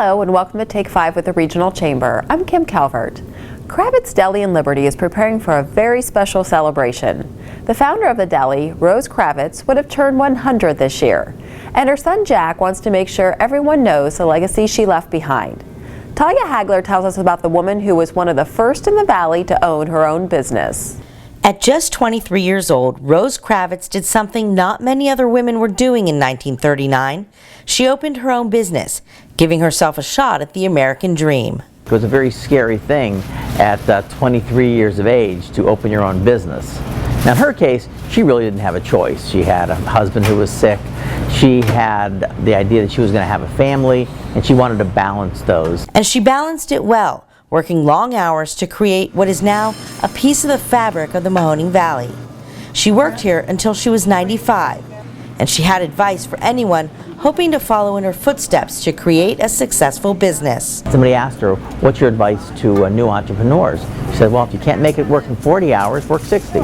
Hello and welcome to Take 5 with the Regional Chamber. I'm Kim Calvert. Kravitz Deli in Liberty is preparing for a very special celebration. The founder of the deli, Rose Kravitz, would have turned 100 this year, and her son Jack wants to make sure everyone knows the legacy she left behind. Talia Hagler tells us about the woman who was one of the first in the valley to own her own business. At just 23 years old, Rose Kravitz did something not many other women were doing in 1939. She opened her own business, giving herself a shot at the American dream. It was a very scary thing at 23 years of age to open your own business. Now in her case, she really didn't have a choice. She had a husband who was sick. She had the idea that she was going to have a family, and she wanted to balance those. And she balanced it well, working long hours to create what is now a piece of the fabric of the Mahoning Valley. She worked here until she was 95, and she had advice for anyone hoping to follow in her footsteps to create a successful business. Somebody asked her, what's your advice to new entrepreneurs? She said, well, if you can't make it work in 40 hours, work 60.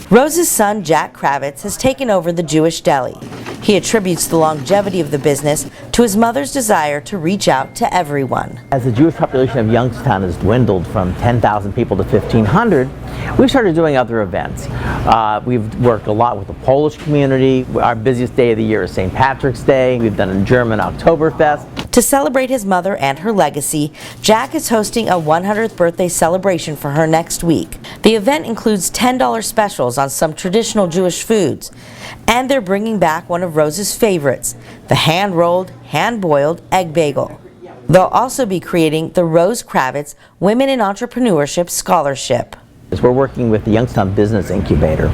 Rose's son, Jack Kravitz, has taken over the Jewish deli. He attributes the longevity of the business to his mother's desire to reach out to everyone. As the Jewish population of Youngstown has dwindled from 10,000 people to 1,500, we started doing other events. We've worked a lot with the Polish community. Our busiest day of the year is St. Patrick's Day. We've done a German Oktoberfest. To celebrate his mother and her legacy, Jack is hosting a 100th birthday celebration for her next week. The event includes $10 specials on some traditional Jewish foods, and they're bringing back one of Rose's favorites, the hand-rolled, hand-boiled egg bagel. They'll also be creating the Rose Kravitz Women in Entrepreneurship Scholarship. We're working with the Youngstown Business Incubator.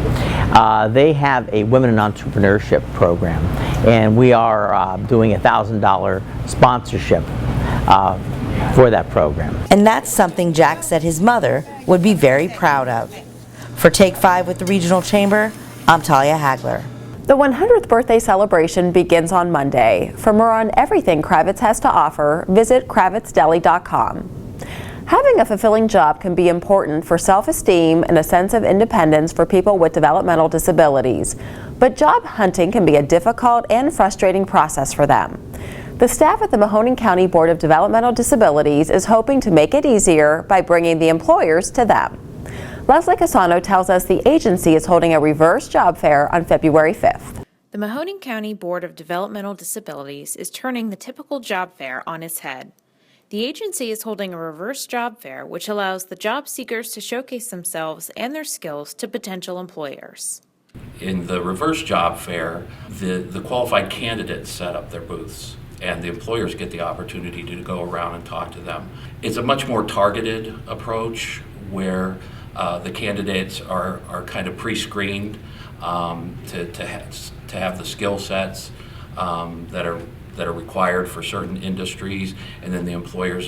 They have a Women in Entrepreneurship program, and we are doing a $1,000 sponsorship for that program. And that's something Jack said his mother would be very proud of. For Take 5 with the Regional Chamber, I'm Talia Hagler. The 100th birthday celebration begins on Monday. For more on everything Kravitz has to offer, visit KravitzDeli.com. Having a fulfilling job can be important for self-esteem and a sense of independence for people with developmental disabilities, but job hunting can be a difficult and frustrating process for them. The staff at the Mahoning County Board of Developmental Disabilities is hoping to make it easier by bringing the employers to them. Leslie Casano tells us the agency is holding a reverse job fair on February 5th. The Mahoning County Board of Developmental Disabilities is turning the typical job fair on its head. The agency is holding a reverse job fair which allows the job seekers to showcase themselves and their skills to potential employers. In the reverse job fair, the qualified candidates set up their booths, and the employers get the opportunity to go around and talk to them. It's a much more targeted approach where the candidates are kind of pre-screened to have the skill sets that are required for certain industries, and then the employers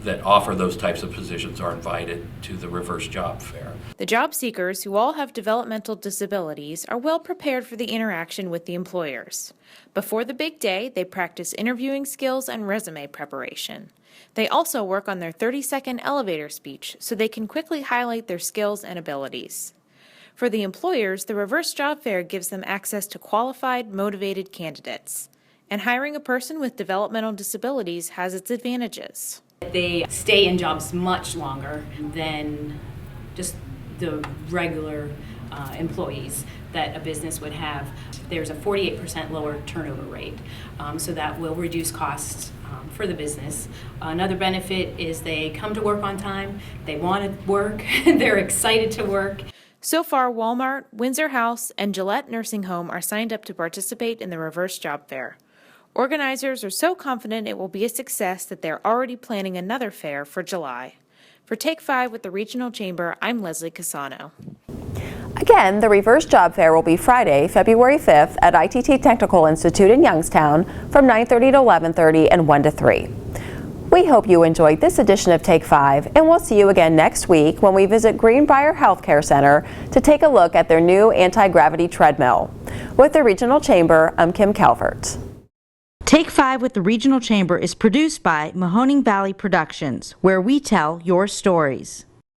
that offer those types of positions are invited to the reverse job fair. The job seekers, who all have developmental disabilities, are well prepared for the interaction with the employers. Before the big day, they practice interviewing skills and resume preparation. They also work on their 30-second elevator speech so they can quickly highlight their skills and abilities. For the employers, the reverse job fair gives them access to qualified, motivated candidates. And hiring a person with developmental disabilities has its advantages. They stay in jobs much longer than just the regular employees that a business would have. There's a 48% lower turnover rate, so that will reduce costs for the business. Another benefit is they come to work on time, they want to work, they're excited to work. So far, Walmart, Windsor House, and Gillette Nursing Home are signed up to participate in the reverse job fair. Organizers are so confident it will be a success that they're already planning another fair for July. For Take 5 with the Regional Chamber, I'm Leslie Casano. Again, the reverse job fair will be Friday, February 5th at ITT Technical Institute in Youngstown from 9:30 to 11:30 and 1 to 3. We hope you enjoyed this edition of Take 5, and we'll see you again next week when we visit Greenbrier Healthcare Center to take a look at their new anti-gravity treadmill. With the Regional Chamber, I'm Kim Calvert. Take 5 with the Regional Chamber is produced by Mahoning Valley Productions, where we tell your stories.